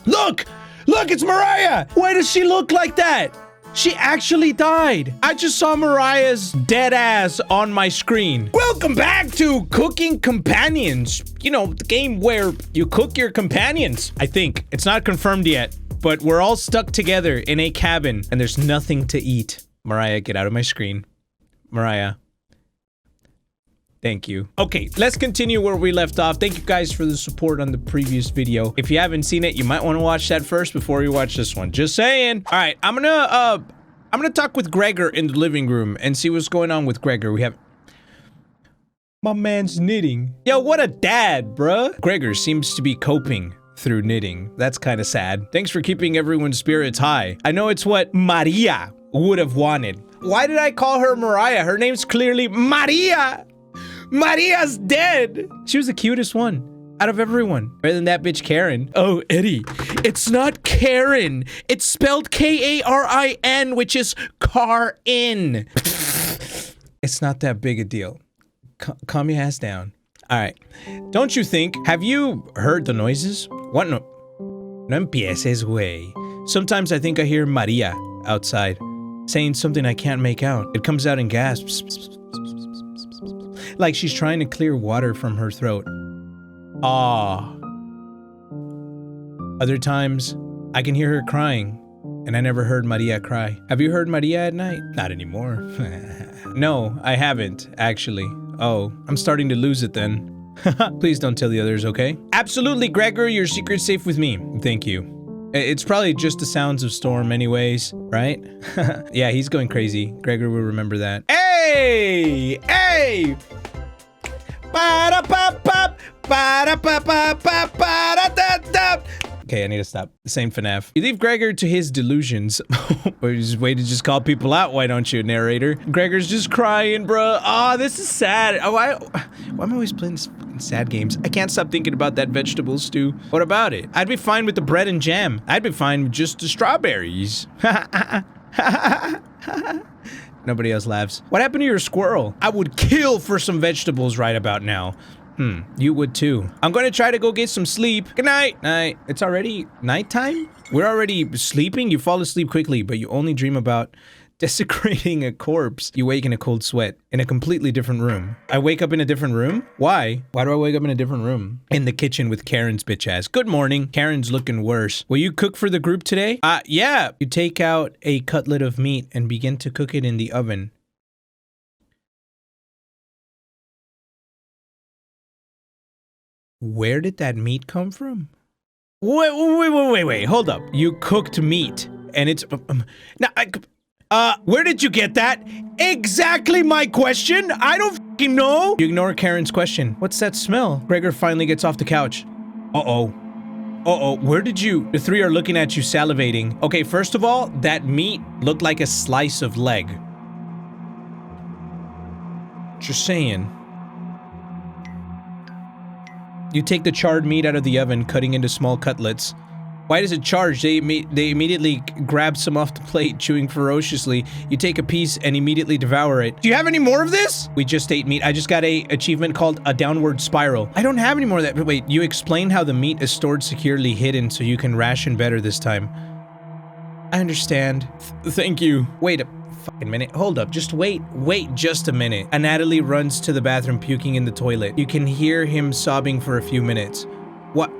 Look! Look, it's Mariah! Why does she look like that? She actually died. I just saw Mariah's dead ass on my screen. Welcome back to Cooking Companions. You know, the game where you cook your companions. I think. It's not confirmed yet, but we're all stuck together in a cabin and there's nothing to eat. Mariah, get out of my screen. Mariah. Thank you. Okay, let's continue where we left off. Thank you guys for the support on the previous video. If you haven't seen it, you might want to watch that first before you watch this one. Just saying. All right, I'm gonna talk with Gregor in the living room and see what's going on with Gregor. We have... My man's knitting. Yo, what a dad, bruh. Gregor seems to be coping through knitting. That's kind of sad. Thanks for keeping everyone's spirits high. I know it's what Maria would have wanted. Why did I call her Mariah? Her name's clearly Maria. Maria's dead. She was the cutest one out of everyone. Better than that bitch Karen. Oh, Eddie, it's not Karen. It's spelled K-A-R-I-N, which is car-in. It's not that big a deal. Calm your ass down. All right. Don't you think? Have you heard the noises? What no? No empieces, güey. Sometimes I think I hear Maria outside saying something I can't make out. It comes out in gasps. Like she's trying to clear water from her throat. Ah. Other times, I can hear her crying, and I never heard Maria cry. Have you heard Maria at night? Not anymore. No, I haven't, actually. Oh, I'm starting to lose it then. Please don't tell the others, okay? Absolutely, Gregor, your secret's safe with me. Thank you. It's probably just the sounds of Storm anyways, right? Yeah, he's going crazy. Gregor will remember that. Hey! Hey! Okay, I need to stop. Same FNAF. You leave Gregor to his delusions. Or you just wait to just call people out, why don't you, narrator? Gregor's just crying, bro. Oh, this is sad. Oh, why am I always playing this fucking sad games? I can't stop thinking about that vegetable stew. What about it? I'd be fine with the bread and jam. I'd be fine with just the strawberries. Nobody else laughs. What happened to your squirrel? I would kill for some vegetables right about now. You would too. I'm gonna try to go get some sleep. Good night. Night. It's already nighttime? We're already sleeping? You fall asleep quickly, but you only dream about desecrating a corpse. You wake in a cold sweat in a completely different room. I wake up in a different room? Why? Why do I wake up in a different room? In the kitchen with Karen's bitch ass. Good morning. Karen's looking worse. Will you cook for the group today? Yeah. You take out a cutlet of meat and begin to cook it in the oven. Where did that meat come from? Wait, hold up. You cooked meat and it's... where did you get that? Exactly my question. I don't fucking know. You ignore Karen's question. What's that smell? Gregor finally gets off the couch. Uh-oh. Where did you... The three are looking at you salivating. Okay, first of all, that meat looked like a slice of leg. Just saying. You take the charred meat out of the oven, cutting into small cutlets. Why does it charge? They immediately grab some off the plate, chewing ferociously. You take a piece and immediately devour it. Do you have any more of this? We just ate meat. I just got a achievement called a downward spiral. I don't have any more of that. But wait, you explained how the meat is stored securely hidden so you can ration better this time. I understand. Thank you. Wait a fucking minute. Hold up. Just wait just a minute. And Natalie runs to the bathroom, puking in the toilet. You can hear him sobbing for a few minutes. What?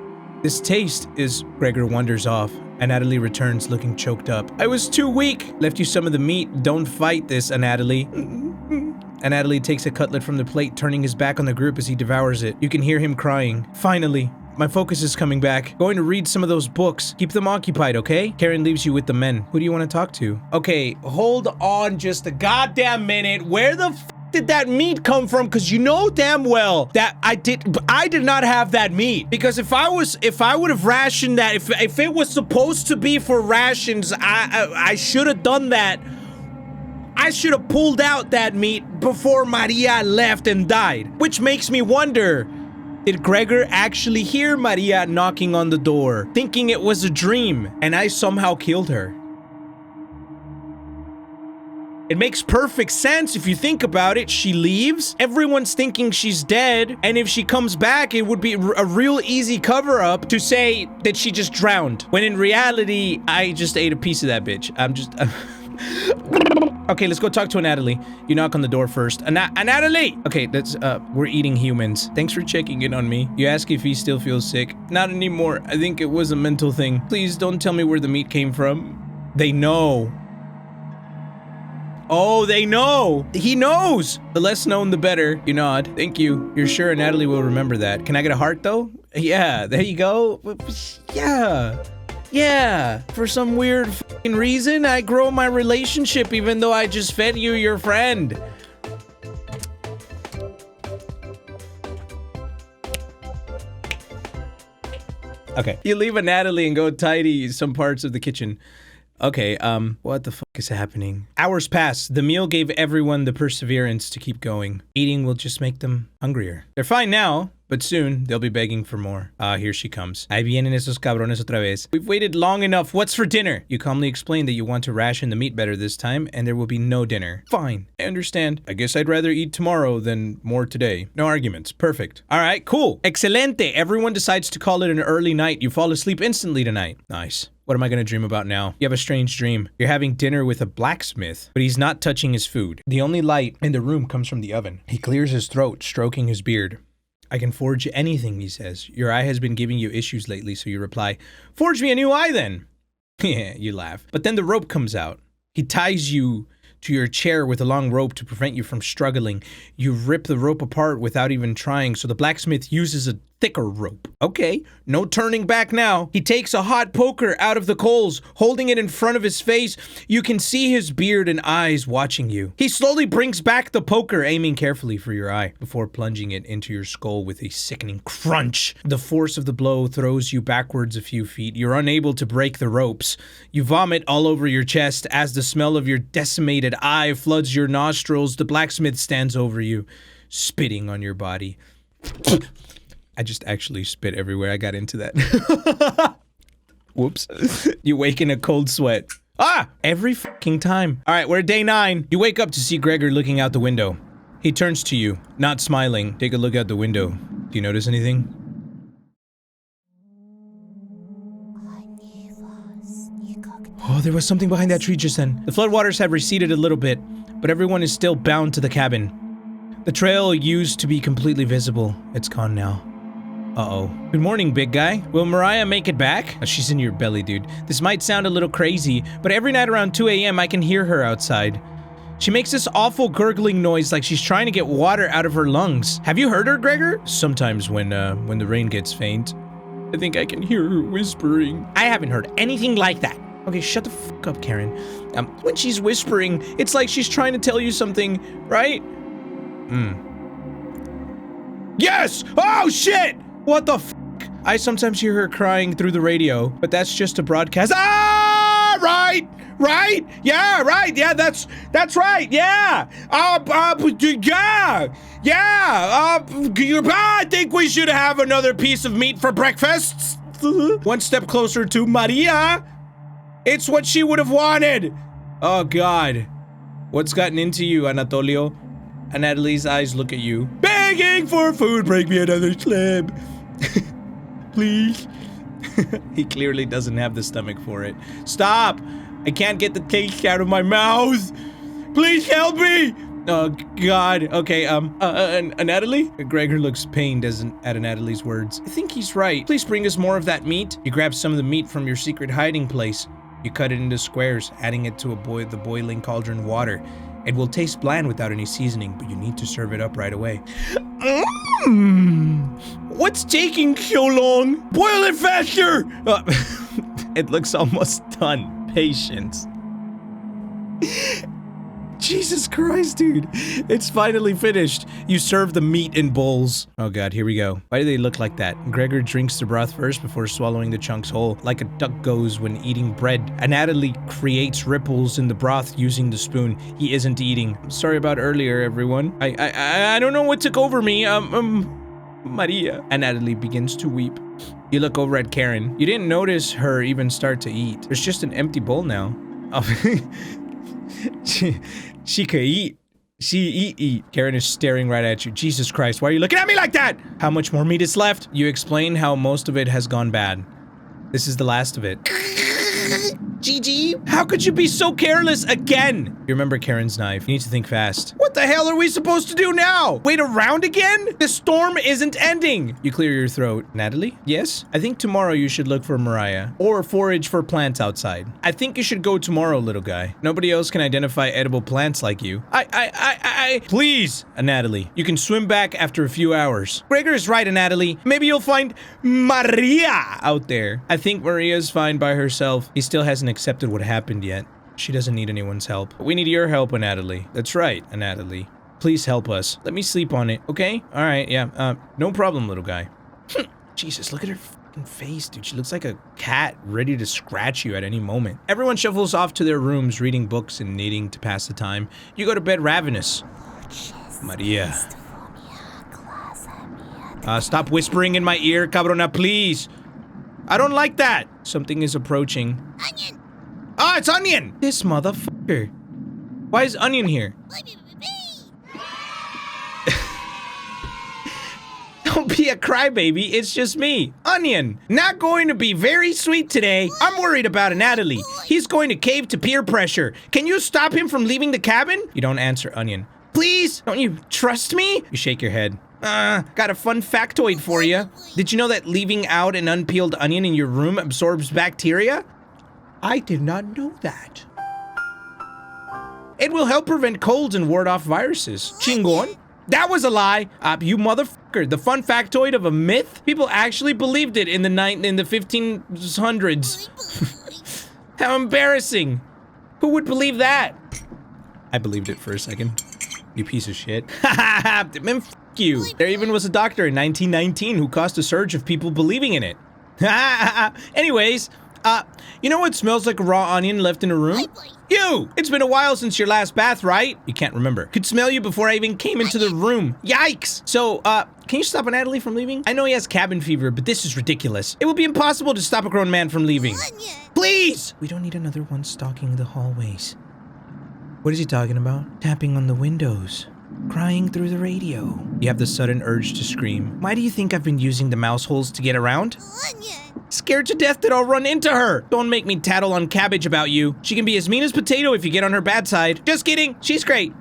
This taste is... Gregor wanders off, and Natalie returns looking choked up. I was too weak. Left you some of the meat. Don't fight this, Natalie. And Natalie takes a cutlet from the plate, turning his back on the group as he devours it. You can hear him crying. Finally. My focus is coming back. Going to read some of those books. Keep them occupied, okay? Karen leaves you with the men. Who do you want to talk to? Okay, hold on just a goddamn minute. Where the f did that meat come from? Because you know damn well that I did not have that meat. Because if I would have rationed that, if it was supposed to be for rations, I should have done that. I should have pulled out that meat before Maria left and died. Which makes me wonder, did Gregor actually hear Maria knocking on the door, thinking it was a dream, and I somehow killed her? It makes perfect sense if you think about it. She leaves, everyone's thinking she's dead, and if she comes back, it would be a real easy cover-up to say that she just drowned, when in reality, I just ate a piece of that bitch. Okay, let's go talk to Natalie. You knock on the door first. Natalie! Okay, we're eating humans. Thanks for checking in on me. You ask if he still feels sick. Not anymore. I think it was a mental thing. Please don't tell me where the meat came from. They know. Oh, they know! He knows! The less known, the better. You nod. Thank you. You're sure Natalie will remember that. Can I get a heart, though? Yeah, there you go. Yeah. Yeah. For some weird f***ing reason, I grow my relationship even though I just fed you your friend. Okay. You leave a Natalie and go tidy some parts of the kitchen. Okay, what the fuck is happening? Hours pass. The meal gave everyone the perseverance to keep going. Eating will just make them hungrier. They're fine now, but soon they'll be begging for more. Here she comes. Ahí vienen esos cabrones otra vez. We've waited long enough. What's for dinner? You calmly explain that you want to ration the meat better this time, and there will be no dinner. Fine. I understand. I guess I'd rather eat tomorrow than more today. No arguments. Perfect. All right, cool. Excelente. Everyone decides to call it an early night. You fall asleep instantly tonight. Nice. What am I gonna dream about now? You have a strange dream. You're having dinner with a blacksmith, but he's not touching his food. The only light in the room comes from the oven. He clears his throat, stroking his beard. I can forge anything, he says. Your eye has been giving you issues lately, so you reply, forge me a new eye then. Yeah, you laugh. But then the rope comes out. He ties you to your chair with a long rope to prevent you from struggling. You rip the rope apart without even trying, so the blacksmith uses a thicker rope. Okay, no turning back now. He takes a hot poker out of the coals, holding it in front of his face. You can see his beard and eyes watching you. He slowly brings back the poker, aiming carefully for your eye, before plunging it into your skull with a sickening crunch. The force of the blow throws you backwards a few feet. You're unable to break the ropes. You vomit all over your chest as the smell of your decimated eye floods your nostrils. The blacksmith stands over you, spitting on your body. I just actually spit everywhere. I got into that. Whoops. You wake in a cold sweat. Ah! Every fucking time. All right, we're at day 9. You wake up to see Gregor looking out the window. He turns to you, not smiling. Take a look out the window. Do you notice anything? Oh, there was something behind that tree just then. The floodwaters have receded a little bit, but everyone is still bound to the cabin. The trail used to be completely visible. It's gone now. Uh-oh. Good morning, big guy. Will Mariah make it back? Oh, she's in your belly, dude. This might sound a little crazy, but every night around 2 a.m. I can hear her outside. She makes this awful gurgling noise like she's trying to get water out of her lungs. Have you heard her, Gregor? Sometimes when the rain gets faint, I think I can hear her whispering. I haven't heard anything like that. Okay, shut the fuck up, Karen. When she's whispering, it's like she's trying to tell you something, right? Yes! Oh, shit! What the fuck? I sometimes hear her crying through the radio, but that's just a broadcast. Ah! Right! Right! Yeah, right! Yeah, that's right! Yeah! Yeah! Yeah! I think we should have another piece of meat for breakfast. One step closer to Maria. It's what she would have wanted! Oh, God. What's gotten into you, Anatolio? And Natalie's eyes look at you. Begging for food, break me another slab. Please. He clearly doesn't have the stomach for it. Stop! I can't get the taste out of my mouth! Please help me! Oh, God. Okay, Natalie? Gregor looks pained at Natalie's words. I think he's right. Please bring us more of that meat. You grab some of the meat from your secret hiding place. You cut it into squares, adding it to the boiling cauldron water. It will taste bland without any seasoning, but you need to serve it up right away. What's taking so long? Boil it faster! It looks almost done. Patience. Jesus Christ, dude. It's finally finished. You serve the meat in bowls. Oh God, here we go. Why do they look like that? Gregor drinks the broth first before swallowing the chunks whole, like a duck goes when eating bread. And Natalie creates ripples in the broth using the spoon. He isn't eating. Sorry about earlier, everyone. I don't know what took over me. Maria. And Natalie begins to weep. You look over at Karen. You didn't notice her even start to eat. There's just an empty bowl now. She could eat. She eat. Karen is staring right at you. Jesus Christ, why are you looking at me like that? How much more meat is left? You explain how most of it has gone bad. This is the last of it. GG. How could you be so careless again? You remember Karen's knife. You need to think fast. What the hell are we supposed to do now? Wait around again? The storm isn't ending. You clear your throat. Natalie? Yes? I think tomorrow you should look for Mariah. Or forage for plants outside. I think you should go tomorrow, little guy. Nobody else can identify edible plants like you. Please, Natalie. You can swim back after a few hours. Gregor is right, Natalie. Maybe you'll find Maria out there. I think Maria's fine by herself. He still hasn't accepted what happened yet. She doesn't need anyone's help. We need your help, Natalie. That's right, Natalie. Please help us. Let me sleep on it, okay? Alright, yeah, no problem, little guy. Jesus, look at her fucking face, dude. She looks like a cat ready to scratch you at any moment. Everyone shuffles off to their rooms, reading books and knitting to pass the time. You go to bed ravenous. Maria. Stop whispering in my ear, cabrona, please. I don't like that. Something is approaching. Onion! Ah, it's Onion! This motherfucker. Why is Onion here? Don't be a crybaby, it's just me. Onion, not going to be very sweet today. I'm worried about Natalie. He's going to cave to peer pressure. Can you stop him from leaving the cabin? You don't answer, Onion. Please, don't you trust me? You shake your head. Got a fun factoid for you. Did you know that leaving out an unpeeled onion in your room absorbs bacteria? I did not know that. It will help prevent colds and ward off viruses. Chingon. That was a lie. You motherfucker. The fun factoid of a myth? People actually believed it in the 1500s. How embarrassing. Who would believe that? I believed it for a second. You piece of shit. Man, f you. There even was a doctor in 1919 who caused a surge of people believing in it. Anyways, you know what smells like a raw onion left in a room? You! It's been a while since your last bath, right? You can't remember. Could smell you before I even came into the room. Yikes! So, can you stop Natalie from leaving? I know he has cabin fever, but this is ridiculous. It will be impossible to stop a grown man from leaving. Please! We don't need another one stalking the hallways. What is he talking about? Tapping on the windows. Crying through the radio. You have the sudden urge to scream. Why do you think I've been using the mouse holes to get around? Scared to death that I'll run into her. Don't make me tattle on Cabbage about you. She can be as mean as Potato if you get on her bad side. Just kidding. She's great.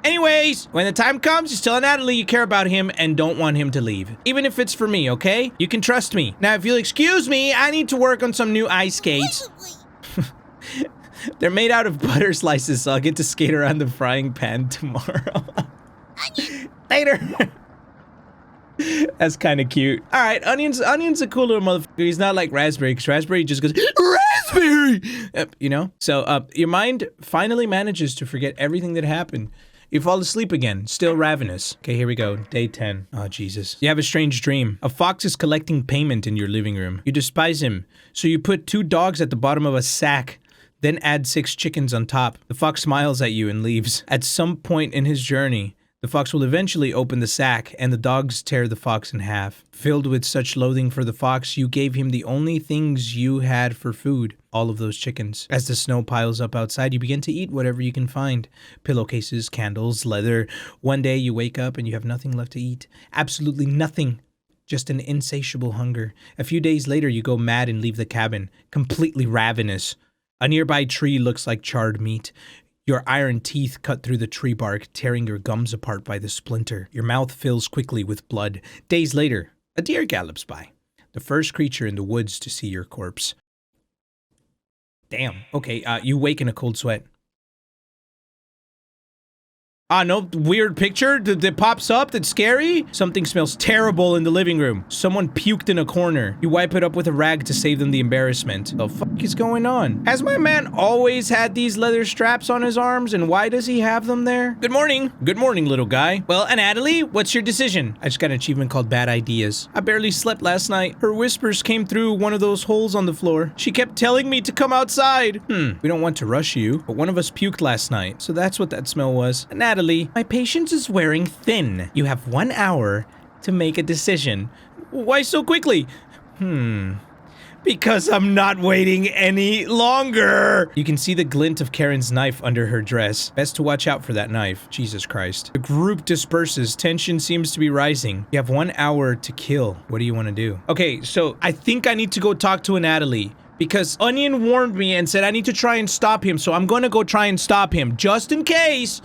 Anyways, when the time comes, just tell Natalie you care about him and don't want him to leave. Even if it's for me, okay? You can trust me. Now, if you'll excuse me, I need to work on some new ice skates. They're made out of butter slices, so I'll get to skate around the frying pan tomorrow. Later. That's kind of cute. All right, Onion's a cool little motherfucker. He's not like Raspberry, because Raspberry just goes, Raspberry! You know? So, your mind finally manages to forget everything that happened. You fall asleep again, still ravenous. Okay, here we go. Day 10. Oh, Jesus. You have a strange dream. A fox is collecting payment in your living room. You despise him, so you put 2 dogs at the bottom of a sack, then add 6 chickens on top. The fox smiles at you and leaves. At some point in his journey, the fox will eventually open the sack, and the dogs tear the fox in half. Filled with such loathing for the fox, you gave him the only things you had for food, all of those chickens. As the snow piles up outside, you begin to eat whatever you can find. Pillowcases, candles, leather. One day you wake up and you have nothing left to eat. Absolutely nothing. Just an insatiable hunger. A few days later, you go mad and leave the cabin, completely ravenous. A nearby tree looks like charred meat. Your iron teeth cut through the tree bark, tearing your gums apart by the splinter. Your mouth fills quickly with blood. Days later, a deer gallops by. The first creature in the woods to see your corpse. Damn. Okay, you wake in a cold sweat. No weird picture that pops up that's scary? Something smells terrible in the living room. Someone puked in a corner. You wipe it up with a rag to save them the embarrassment. The fuck is going on? Has my man always had these leather straps on his arms, and why does he have them there? Good morning. Good morning, little guy. Well, Natalie, what's your decision? I just got an achievement called Bad Ideas. I barely slept last night. Her whispers came through one of those holes on the floor. She kept telling me to come outside. We don't want to rush you, but one of us puked last night, so that's what that smell was. Natalie, my patience is wearing thin. You have 1 hour to make a decision. Why so quickly? Because I'm not waiting any longer. You can see the glint of Karen's knife under her dress. Best to watch out for that knife. Jesus Christ. The group disperses. Tension seems to be rising. You have 1 hour to kill. What do you want to do? Okay, so I think I need to go talk to Natalie. Because Onion warned me and said I need to try and stop him. So I'm going to go try and stop him. Just in case.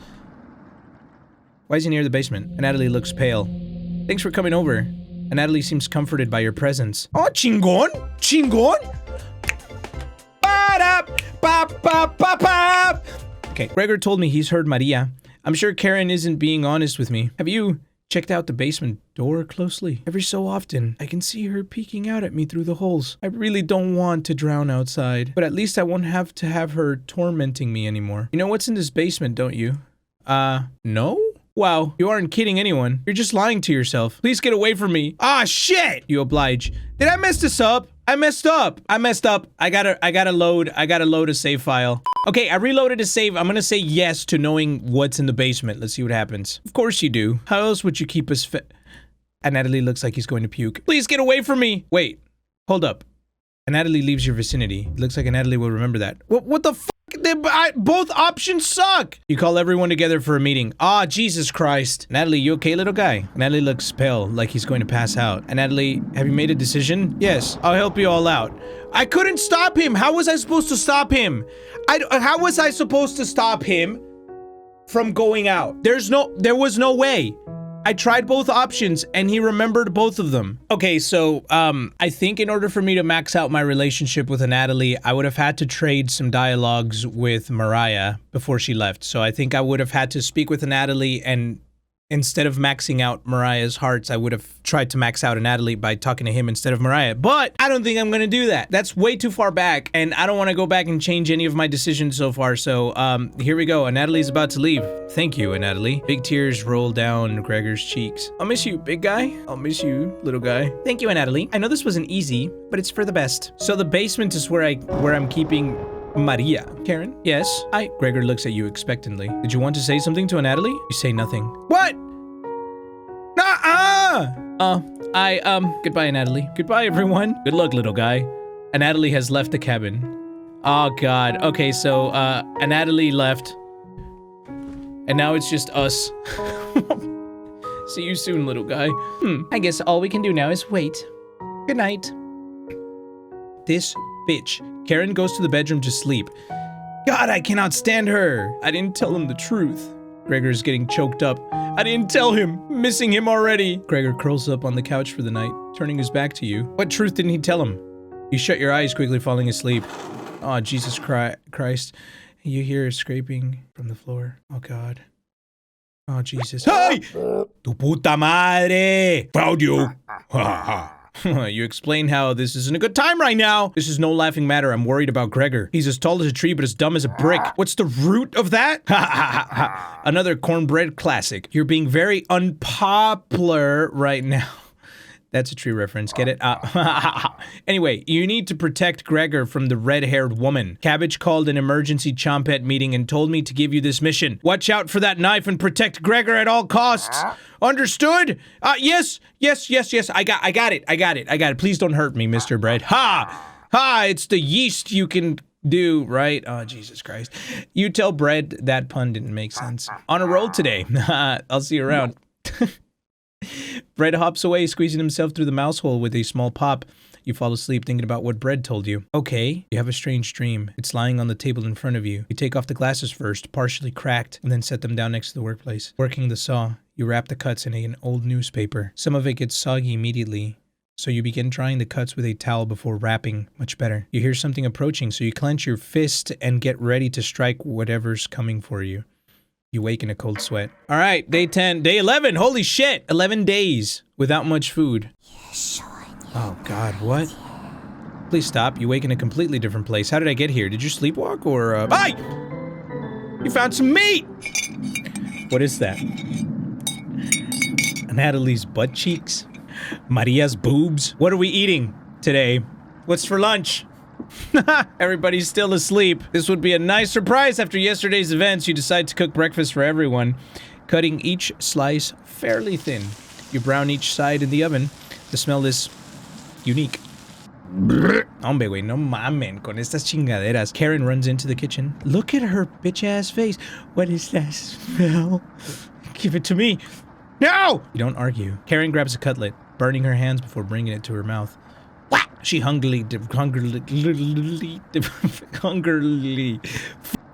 Why is he near the basement? Natalie looks pale. Thanks for coming over. Natalie seems comforted by your presence. Oh, chingon? Chingon? Okay, Gregor told me he's heard Maria. I'm sure Karen isn't being honest with me. Have you checked out the basement door closely? Every so often, I can see her peeking out at me through the holes. I really don't want to drown outside, but at least I won't have to have her tormenting me anymore. You know what's in this basement, don't you? No? Wow, you aren't kidding anyone. You're just lying to yourself. Please get away from me. Ah, shit! You oblige. Did I mess this up? I messed up. I gotta load a save file. Okay, I reloaded a save. I'm gonna say yes to knowing what's in the basement. Let's see what happens. Of course you do. How else would you keep us And Natalie looks like he's going to puke. Please get away from me. Wait, hold up. Natalie leaves your vicinity. It looks like Natalie will remember that. What the f? Both options suck! You call everyone together for a meeting. Ah, Jesus Christ. Natalie, you okay, little guy? Natalie looks pale, like he's going to pass out. And Natalie, have you made a decision? Yes, I'll help you all out. I couldn't stop him! How was I supposed to stop him? How was I supposed to stop him from going out? There was no way. I tried both options and he remembered both of them. Okay, so, I think in order for me to max out my relationship with Natalie, I would have had to trade some dialogues with Mariah before she left. So I think I would have had to speak with Natalie, and instead of maxing out Mariah's hearts, I would have tried to max out Natalie by talking to him instead of Mariah. But I don't think I'm gonna do that. That's way too far back, and I don't want to go back and change any of my decisions so far. So, here we go. Natalie's about to leave. Thank you, Natalie. Big tears roll down Gregor's cheeks. I'll miss you, big guy. I'll miss you, little guy. Thank you, Natalie. I know this wasn't easy, but it's for the best. So the basement is where I'm keeping Maria. Karen? Yes? Gregor looks at you expectantly. Did you want to say something to Natalie? You say nothing. What? Goodbye, Natalie. Goodbye, everyone. Good luck, little guy. Natalie has left the cabin. Oh, God. Okay, so, Natalie left. And now it's just us. See you soon, little guy. I guess all we can do now is wait. Good night. This bitch. Karen goes to the bedroom to sleep. God, I cannot stand her. I didn't tell him the truth. Gregor's getting choked up. I didn't tell him. Missing him already. Gregor curls up on the couch for the night, turning his back to you. What truth didn't he tell him? You shut your eyes, quickly falling asleep. Oh, Jesus Christ. You hear scraping from the floor. Oh, God. Oh, Jesus. Hey! Tu puta madre! Found you! You explain how this isn't a good time right now. This is no laughing matter. I'm worried about Gregor. He's as tall as a tree, but as dumb as a brick. What's the root of that? Another cornbread classic. You're being very unpopular right now. That's a tree reference. Get it? Anyway, you need to protect Gregor from the red-haired woman. Cabbage called an emergency chompette meeting and told me to give you this mission. Watch out for that knife and protect Gregor at all costs. Understood? Yes. I got it. Please don't hurt me, Mr. Bread. Ha! It's the yeast you can do, right? Oh, Jesus Christ. You tell Bread that pun didn't make sense. On a roll today. I'll see you around. Bread hops away, squeezing himself through the mouse hole with a small pop. You fall asleep thinking about what Bread told you. Okay, you have a strange dream. It's lying on the table in front of you. You take off the glasses first, partially cracked, and then set them down next to the workplace. Working the saw, you wrap the cuts in an old newspaper. Some of it gets soggy immediately, so you begin drying the cuts with a towel before wrapping. Much better. You hear something approaching, so you clench your fist and get ready to strike whatever's coming for you. You wake in a cold sweat. All right, day 10, day 11. Holy shit. 11 days without much food. Oh, God, what? Please stop. You wake in a completely different place. How did I get here? Did you sleepwalk or, Hey! You found some meat! What is that? Natalie's butt cheeks? Maria's boobs? What are we eating today? What's for lunch? Everybody's still asleep. This would be a nice surprise after yesterday's events. You decide to cook breakfast for everyone, cutting each slice fairly thin. You brown each side in the oven. The smell is unique. Hombre, güey, no mamen con estas chingaderas. Karen runs into the kitchen. Look at her bitch-ass face. What is that smell? Give it to me. No! You don't argue. Karen grabs a cutlet, burning her hands before bringing it to her mouth. She hungrily.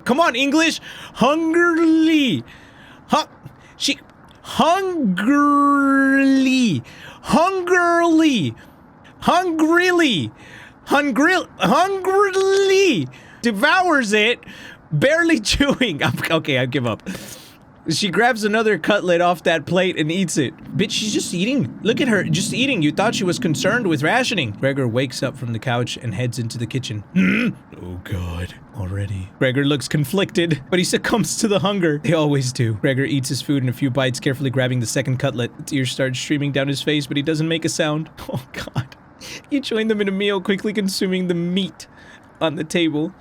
Come on, English! Hungrily! She hungrily devours it, barely chewing. Okay, I give up. She grabs another cutlet off that plate and eats it. Bitch, she's just eating. Look at her, just eating. You thought she was concerned with rationing. Gregor wakes up from the couch and heads into the kitchen. Oh God, already. Gregor looks conflicted, but he succumbs to the hunger. They always do. Gregor eats his food in a few bites, carefully grabbing the second cutlet. Tears start streaming down his face, but he doesn't make a sound. Oh God. You join them in a meal, quickly consuming the meat on the table.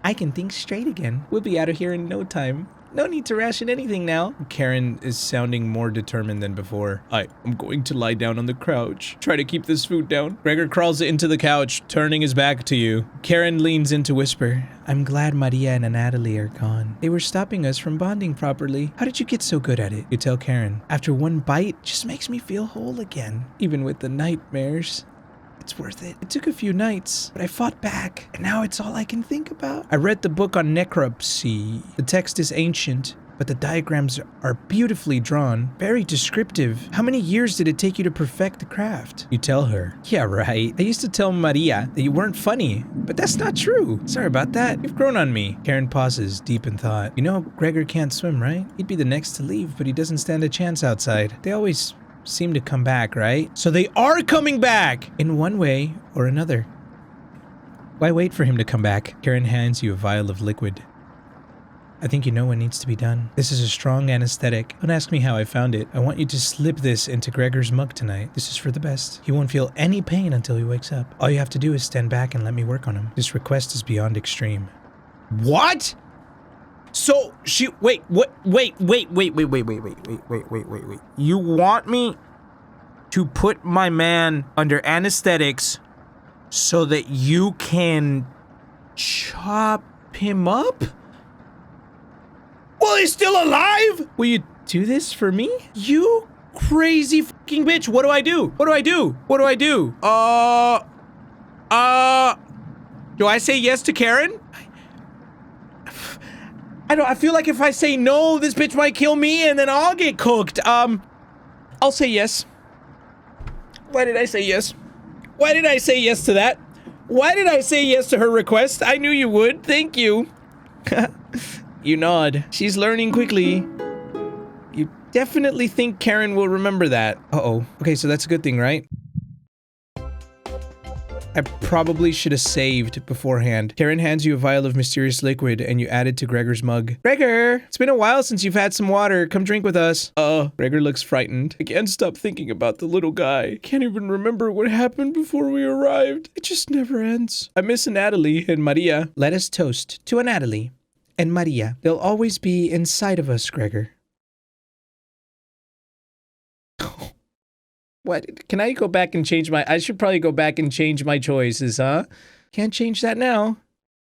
I can think straight again. We'll be out of here in no time. No need to ration anything now. Karen is sounding more determined than before. I'm going to lie down on the couch. Try to keep this food down. Gregor crawls into the couch, turning his back to you. Karen leans in to whisper, I'm glad Maria and Natalie are gone. They were stopping us from bonding properly. How did you get so good at it? You tell Karen. After one bite, just makes me feel whole again. Even with the nightmares. It's worth it. It took a few nights, but I fought back, and now it's all I can think about. I read the book on necropsy. The text is ancient, but the diagrams are beautifully drawn, very descriptive. How many years did it take you to perfect the craft? You tell her. Yeah, right. I used to tell Maria that you weren't funny, but that's not true. Sorry about that. You've grown on me. Karen pauses, deep in thought. You know, Gregor can't swim, right? He'd be the next to leave, but he doesn't stand a chance outside. They always seem to come back, right? So they are coming back! In one way or another. Why wait for him to come back? Karen hands you a vial of liquid. I think you know what needs to be done. This is a strong anesthetic. Don't ask me how I found it. I want you to slip this into Gregor's mug tonight. This is for the best. He won't feel any pain until he wakes up. All you have to do is stand back and let me work on him. This request is beyond extreme. What? So she wait. You want me to put my man under anesthetics so that you can chop him up? Well, he's still alive? Will you do this for me? You crazy fucking bitch. What do I do? What do I do? What do I do? Do I say yes to Karen? I feel like if I say no, this bitch might kill me and then I'll get cooked. I'll say yes. Why did I say yes? Why did I say yes to that? Why did I say yes to her request? I knew you would. Thank you. You nod. She's learning quickly. You definitely think Karen will remember that. Uh-oh. Okay, so that's a good thing, right? I probably should have saved beforehand. Karen hands you a vial of mysterious liquid and you add it to Gregor's mug. Gregor, it's been a while since you've had some water. Come drink with us. Gregor looks frightened. I can't stop thinking about the little guy. Can't even remember what happened before we arrived. It just never ends. I miss Natalie and Maria. Let us toast to Natalie and Maria. They'll always be inside of us, Gregor. What? Can I go back and change my... I should probably go back and change my choices, huh? Can't change that now.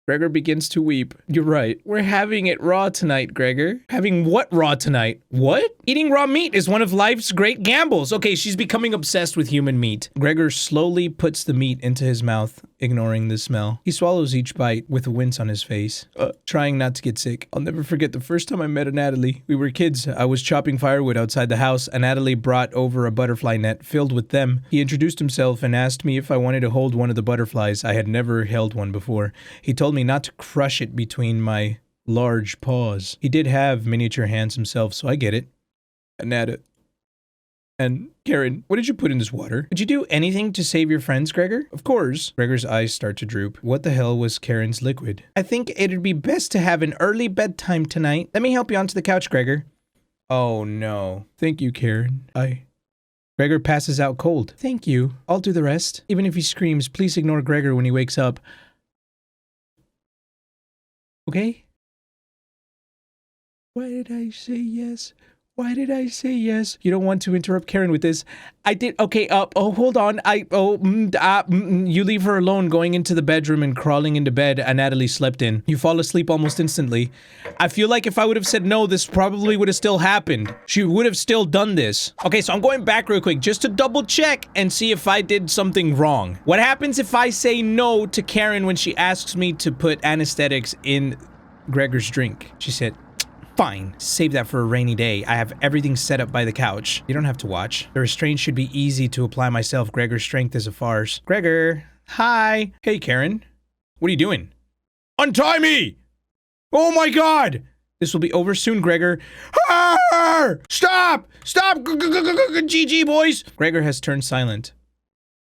Gregor begins to weep. You're right. We're having it raw tonight, Gregor. Having what raw tonight? What? Eating raw meat is one of life's great gambles. Okay, she's becoming obsessed with human meat. Gregor slowly puts the meat into his mouth, ignoring the smell. He swallows each bite with a wince on his face, trying not to get sick. I'll never forget the first time I met Natalie. We were kids. I was chopping firewood outside the house, and Natalie brought over a butterfly net filled with them. He introduced himself and asked me if I wanted to hold one of the butterflies. I had never held one before. He told me not to crush it between my large paws. He did have miniature hands himself, so I get it. Nata. And Karen, what did you put in this water? Did you do anything to save your friends, Gregor? Of course. Gregor's eyes start to droop. What the hell was Karen's liquid? I think it'd be best to have an early bedtime tonight. Let me help you onto the couch, Gregor. Oh no. Thank you, Karen. Gregor passes out cold. Thank you. I'll do the rest. Even if he screams, please ignore Gregor when he wakes up. Okay? Why did I say yes? Why did I say yes? You don't want to interrupt Karen with this. I did. Okay, hold on. You leave her alone going into the bedroom and crawling into bed, and Natalie slept in. You fall asleep almost instantly. I feel like if I would have said no, this probably would have still happened. She would have still done this. Okay, so I'm going back real quick just to double check and see if I did something wrong. What happens if I say no to Karen when she asks me to put anesthetics in Gregor's drink? She said, fine, save that for a rainy day. I have everything set up by the couch. You don't have to watch. The restraint should be easy to apply myself. Gregor's strength is a farce. Gregor, hi. Hey, Karen. What are you doing? Untie me! Oh my god! This will be over soon, Gregor. Arr! Stop! Stop! GG, boys! Gregor has turned silent.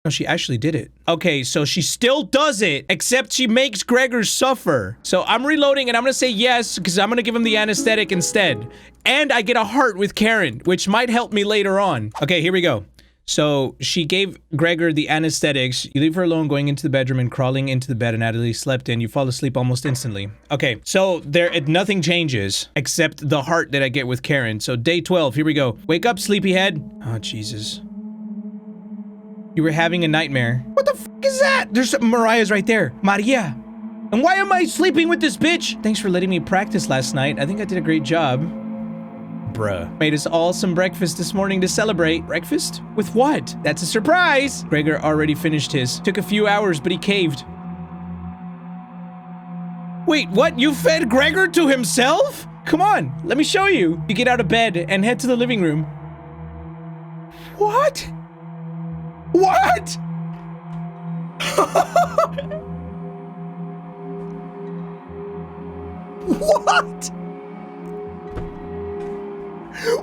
No, she actually did it. Okay, so she still does it, except she makes Gregor suffer. So I'm reloading and I'm gonna say yes, because I'm gonna give him the anesthetic instead. And I get a heart with Karen, which might help me later on. Okay, here we go. So she gave Gregor the anesthetics. You leave her alone going into the bedroom and crawling into the bed, and Natalie slept in. You fall asleep almost instantly. Okay, so nothing changes except the heart that I get with Karen. So day 12, here we go. Wake up, sleepyhead. Oh, Jesus. You were having a nightmare. What the f is that? There's Mariah's right there. Maria. And why am I sleeping with this bitch? Thanks for letting me practice last night. I think I did a great job. Bruh. Made us all some breakfast this morning to celebrate. Breakfast? With what? That's a surprise. Gregor already finished his. Took a few hours, but he caved. Wait, what? You fed Gregor to himself? Come on, let me show you. You get out of bed and head to the living room. What? What? What?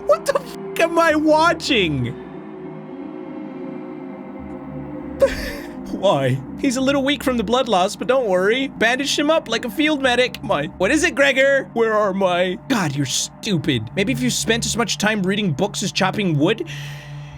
What the f am I watching? Why? He's a little weak from the blood loss, but don't worry. Bandage him up like a field medic. What is it, Gregor? Where are my... God, you're stupid. Maybe if you spent as much time reading books as chopping wood,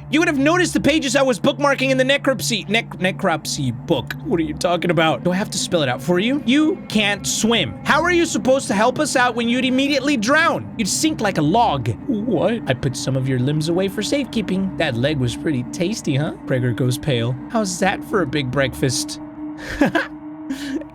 you would have noticed the pages I was bookmarking in the necropsy book. What are you talking about? Do I have to spell it out for you? You can't swim. How are you supposed to help us out when you'd immediately drown? You'd sink like a log. What? I put some of your limbs away for safekeeping. That leg was pretty tasty, huh? Gregor goes pale. How's that for a big breakfast?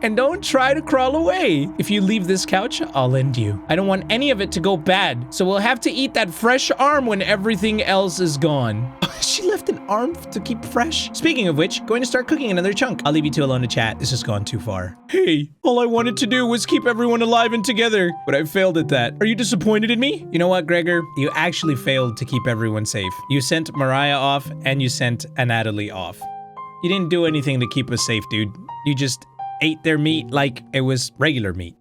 And don't try to crawl away. If you leave this couch, I'll end you. I don't want any of it to go bad, so we'll have to eat that fresh arm when everything else is gone. She left an arm to keep fresh? Speaking of which, going to start cooking another chunk. I'll leave you two alone to chat. This has gone too far. Hey, all I wanted to do was keep everyone alive and together, but I failed at that. Are you disappointed in me? You know what, Gregor? You actually failed to keep everyone safe. You sent Mariah off, and you sent Natalie off. You didn't do anything to keep us safe, dude. You just ate their meat like it was regular meat.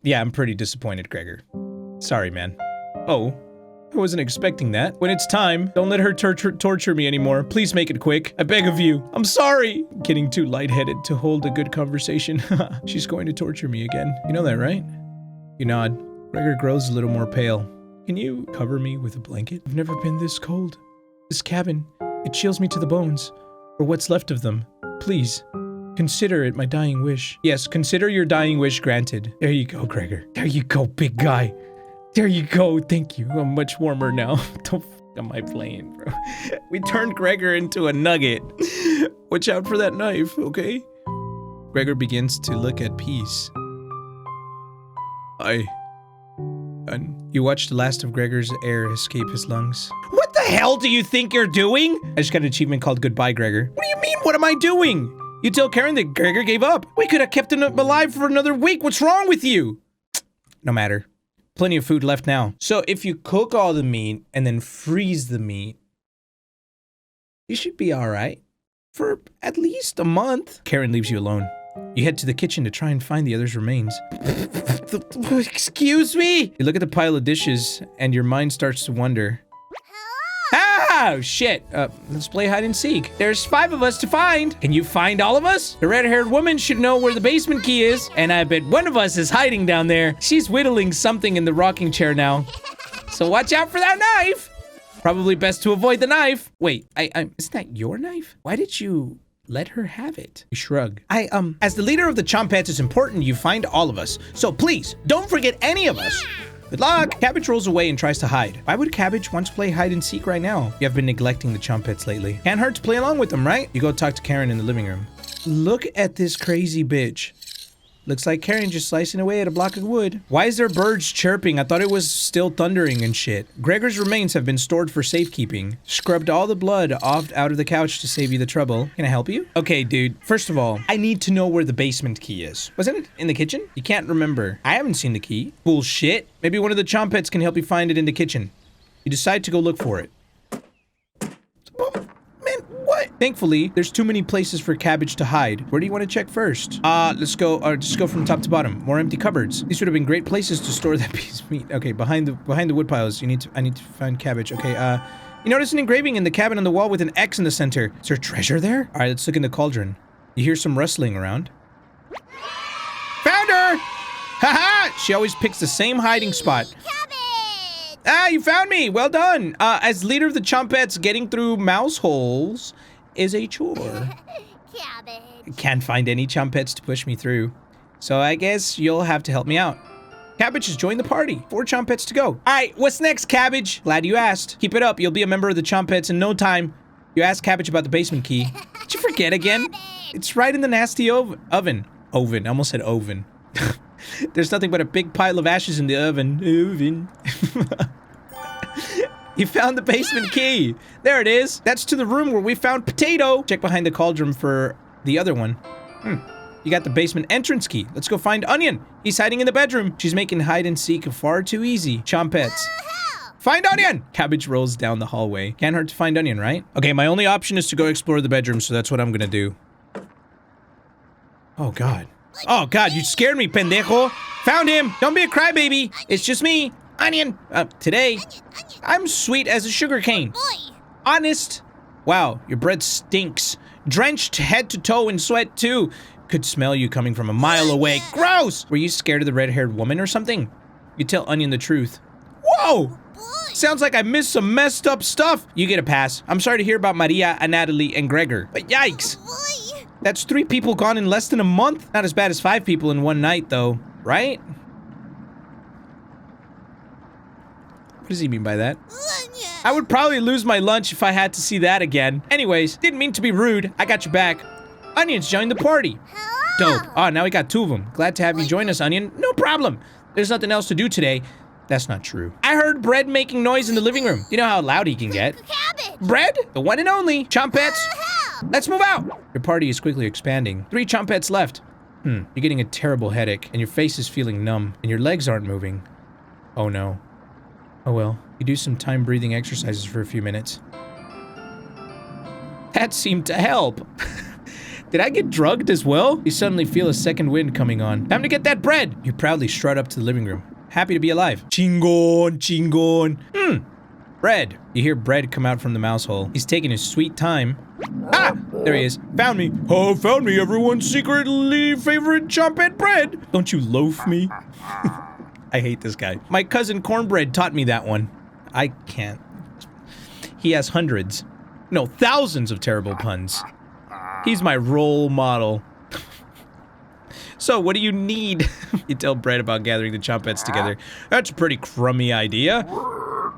Yeah, I'm pretty disappointed, Gregor. Sorry, man. Oh, I wasn't expecting that. When it's time, don't let her torture me anymore. Please make it quick. I beg of you. I'm sorry. Getting too lightheaded to hold a good conversation. She's going to torture me again. You know that, right? You nod. Gregor grows a little more pale. Can you cover me with a blanket? I've never been this cold. This cabin, it chills me to the bones. Or what's left of them. Please. Consider it my dying wish. Yes, consider your dying wish granted. There you go, Gregor. There you go, big guy. There you go. Thank you. I'm much warmer now. The f am I playing, bro? We turned Gregor into a nugget. Watch out for that knife, okay? Gregor begins to look at peace. You watch the last of Gregor's air escape his lungs. What the hell do you think you're doing? I just got an achievement called Goodbye, Gregor. What do you mean, what am I doing? You tell Karen that Gregor gave up. We could have kept him alive for another week. What's wrong with you? No matter. Plenty of food left now. So if you cook all the meat and then freeze the meat, you should be all right for at least a month. Karen leaves you alone. You head to the kitchen to try and find the other's remains. Excuse me? You look at the pile of dishes and your mind starts to wonder. Oh, shit. Let's play hide and seek. There's 5 of us to find. Can you find all of us? The red-haired woman should know where the basement key is, and I bet one of us is hiding down there. She's whittling something in the rocking chair now. So watch out for that knife. Probably best to avoid the knife. Wait, isn't that your knife? Why did you let her have it? You shrug. As the leader of the Chompettes, it's important you find all of us. So please, don't forget any of us. Good luck! Cabbage rolls away and tries to hide. Why would Cabbage want to play hide and seek right now? You have been neglecting the Chompets lately. Can't hurt to play along with them, right? You go talk to Karen in the living room. Look at this crazy bitch. Looks like Karen just slicing away at a block of wood. Why is there birds chirping? I thought it was still thundering and shit. Gregor's remains have been stored for safekeeping. Scrubbed all the blood off out of the couch to save you the trouble. Can I help you? Okay, dude. First of all, I need to know where the basement key is. Wasn't it in the kitchen? You can't remember. I haven't seen the key. Bullshit. Maybe one of the Chompets can help you find it in the kitchen. You decide to go look for it. Thankfully, there's too many places for Cabbage to hide. Where do you want to check first? Let's go, just go from top to bottom. More empty cupboards. These would have been great places to store that piece of meat. Okay, behind the wood piles, I need to find Cabbage. Okay, you notice an engraving in the cabin on the wall with an X in the center. Is there treasure there? All right, let's look in the cauldron. You hear some rustling around. Found her! Haha! She always picks the same hiding spot. Ah, you found me! Well done! As leader of the Chompets, getting through mouse holes is a chore. Cabbage. Can't find any Chompets to push me through. So I guess you'll have to help me out. Cabbage has joined the party. 4 Chompets to go. Alright, what's next, Cabbage? Glad you asked. Keep it up, you'll be a member of the Chompets in no time. You asked Cabbage about the basement key. Did you forget again? It's right in the nasty oven. Oven, I almost said oven. There's nothing but a big pile of ashes in the oven. You found the basement key. There it is. That's to the room where we found Potato. Check behind the cauldron for the other one. You got the basement entrance key. Let's go find Onion. He's hiding in the bedroom. She's making hide and seek far too easy. Chompets. Find Onion! Cabbage rolls down the hallway. Can't hurt to find Onion, right? Okay, my only option is to go explore the bedroom, so that's what I'm gonna do. Oh, God. Oh, God, you scared me, pendejo. Found him. Don't be a crybaby. It's just me. Onion. Today, I'm sweet as a sugar cane. Honest. Wow, your bread stinks. Drenched head to toe in sweat, too. Could smell you coming from a mile away. Gross! Were you scared of the red-haired woman or something? You tell Onion the truth. Whoa! Sounds like I missed some messed up stuff. You get a pass. I'm sorry to hear about Maria and Natalie and Gregor. But yikes! That's 3 people gone in less than a month. Not as bad as 5 people in one night, though. Right? What does he mean by that? I would probably lose my lunch if I had to see that again. Anyways, didn't mean to be rude. I got your back. Onion's joined the party. Dope. Oh, now we got 2 of them. Glad to have you join us, Onion. No problem. There's nothing else to do today. That's not true. I heard Bread making noise in the living room. You know how loud he can get. Cabbage. Bread? The one and only. Chompets. Let's move out. Your party is quickly expanding. 3 Chompets left. You're getting a terrible headache, and your face is feeling numb, and your legs aren't moving. Oh, no. Oh, well. You do some time breathing exercises for a few minutes. That seemed to help. Did I get drugged as well? You suddenly feel a second wind coming on. Time to get that bread! You proudly strut up to the living room. Happy to be alive. Chingon, chingon. Bread. You hear Bread come out from the mouse hole. He's taking his sweet time. Ah! There he is. Found me. Oh, found me, everyone's secretly favorite Chompet Bread. Don't you loaf me? I hate this guy. My cousin Cornbread taught me that one. I can't. He has hundreds. No, thousands of terrible puns. He's my role model. So, what do you need? You tell Bread about gathering the Chompets together. That's a pretty crummy idea.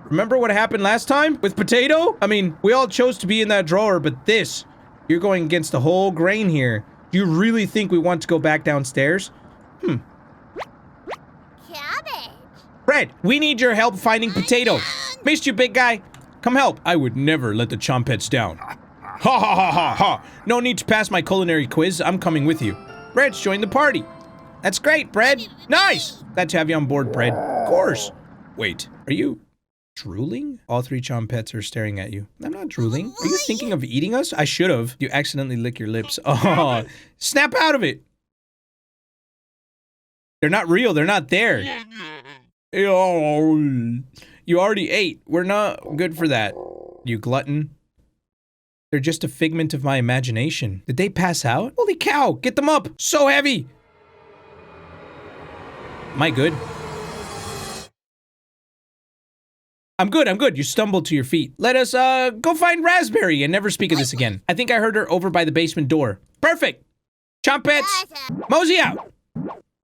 Remember what happened last time with Potato? I mean, we all chose to be in that drawer, but this, you're going against the whole grain here. Do you really think we want to go back downstairs? Cabbage. Bread, we need your help finding Potato. Missed you, big guy. Come help. I would never let the Chompets down. Ha ha ha ha ha. No need to pass my culinary quiz. I'm coming with you. Bread's joined the party. That's great, Bread. Nice. Glad to have you on board, Bread. Of course. Wait, are you drooling? All 3 Chompets are staring at you. I'm not drooling. Are you thinking of eating us? I should have. You accidentally lick your lips. Oh, snap out of it. They're not real. They're not there. You already ate. We're not good for that. You glutton. They're just a figment of my imagination. Did they pass out? Holy cow, get them up. So heavy. Am I good? I'm good. You stumbled to your feet. Let us, go find Raspberry and never speak of this again. I think I heard her over by the basement door. Perfect. Chompets, mosey out.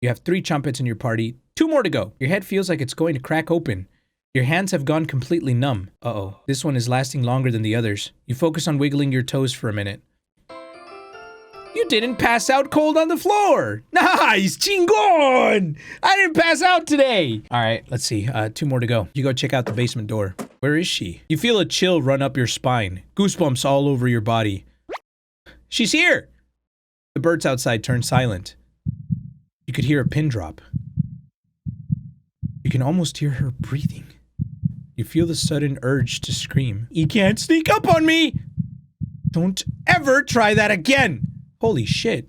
You have 3 Chompets in your party. 2 more to go. Your head feels like it's going to crack open. Your hands have gone completely numb. Uh-oh. This one is lasting longer than the others. You focus on wiggling your toes for a minute. You didn't pass out cold on the floor. Nice, chingon. I didn't pass out today. All right, let's see. 2 more to go. You go check out the basement door. Where is she? You feel a chill run up your spine. Goosebumps all over your body. She's here. The birds outside turn silent. You could hear a pin drop. You can almost hear her breathing. You feel the sudden urge to scream. You can't sneak up on me. Don't ever try that again. Holy shit.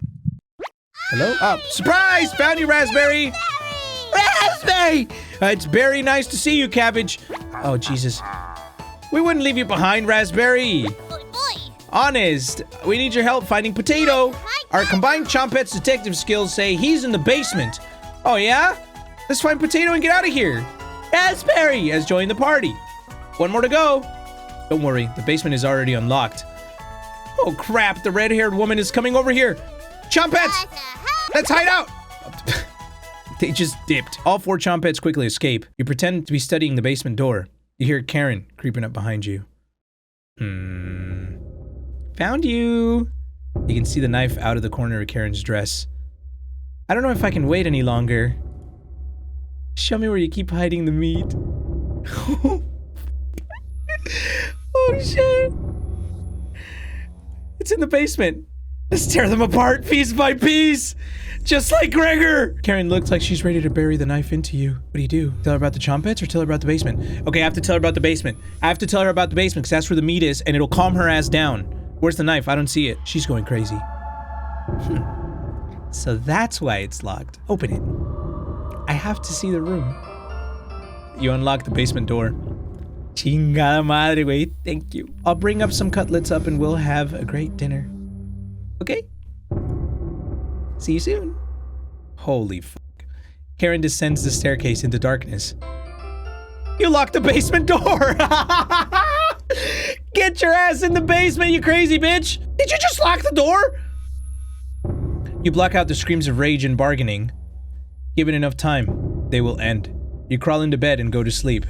Hello? Oh, surprise! Found you, Raspberry! Raspberry! It's very nice to see you, Cabbage. Oh, Jesus. We wouldn't leave you behind, Raspberry. Honest, we need your help finding Potato. Our combined Chompette's detective skills say he's in the basement. Oh, yeah? Let's find Potato and get out of here. Raspberry has joined the party. 1 more to go. Don't worry, the basement is already unlocked. Oh crap, the red-haired woman is coming over here. Chompettes! Let's hide out! They just dipped. All 4 Chompettes quickly escape. You pretend to be studying the basement door. You hear Karen creeping up behind you. Found you. You can see the knife out of the corner of Karen's dress. I don't know if I can wait any longer. Show me where you keep hiding the meat. Oh shit. It's in the basement. Let's tear them apart piece by piece. Just like Gregor. Karen looks like she's ready to bury the knife into you. What do you do? Tell her about the Chompettes or tell her about the basement? Okay, I have to tell her about the basement. I have to tell her about the basement because that's where the meat is and it'll calm her ass down. Where's the knife? I don't see it. She's going crazy. So that's why it's locked. Open it. I have to see the room. You unlock the basement door. Chingada madre, güey. Thank you. I'll bring up some cutlets up and we'll have a great dinner. Okay? See you soon. Holy fuck. Karen descends the staircase into darkness. You locked the basement door! Get your ass in the basement, you crazy bitch! Did you just lock the door? You block out the screams of rage and bargaining. Given enough time, they will end. You crawl into bed and go to sleep.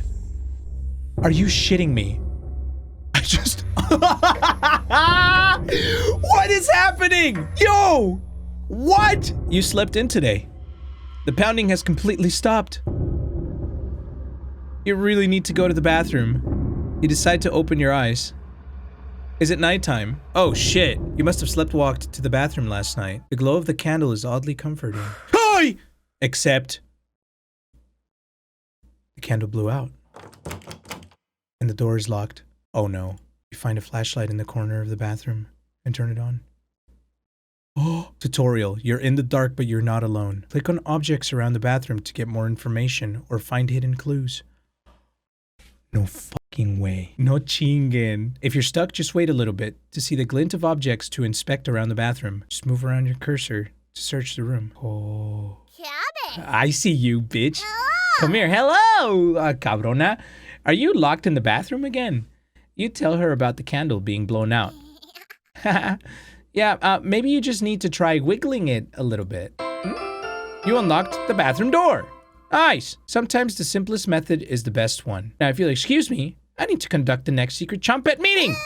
Are you shitting me? I just... What is happening? Yo! What? You slept in today. The pounding has completely stopped. You really need to go to the bathroom. You decide to open your eyes. Is it nighttime? Oh shit. You must have sleepwalked to the bathroom last night. The glow of the candle is oddly comforting. Hi! Except... the candle blew out. And the door is locked. Oh no. You find a flashlight in the corner of the bathroom and turn it on. Oh, tutorial. You're in the dark, but you're not alone. Click on objects around the bathroom to get more information or find hidden clues. No fucking way. No chinguen. If you're stuck, just wait a little bit to see the glint of objects to inspect around the bathroom. Just move around your cursor to search the room. Oh. Cabbage. I see you, bitch. Hello. Come here. Hello, cabrona. Are you locked in the bathroom again? You tell her about the candle being blown out. Yeah, maybe you just need to try wiggling it a little bit. You unlocked the bathroom door. Nice. Sometimes the simplest method is the best one. Now, if you'll excuse me, I need to conduct the next secret Chompette meeting.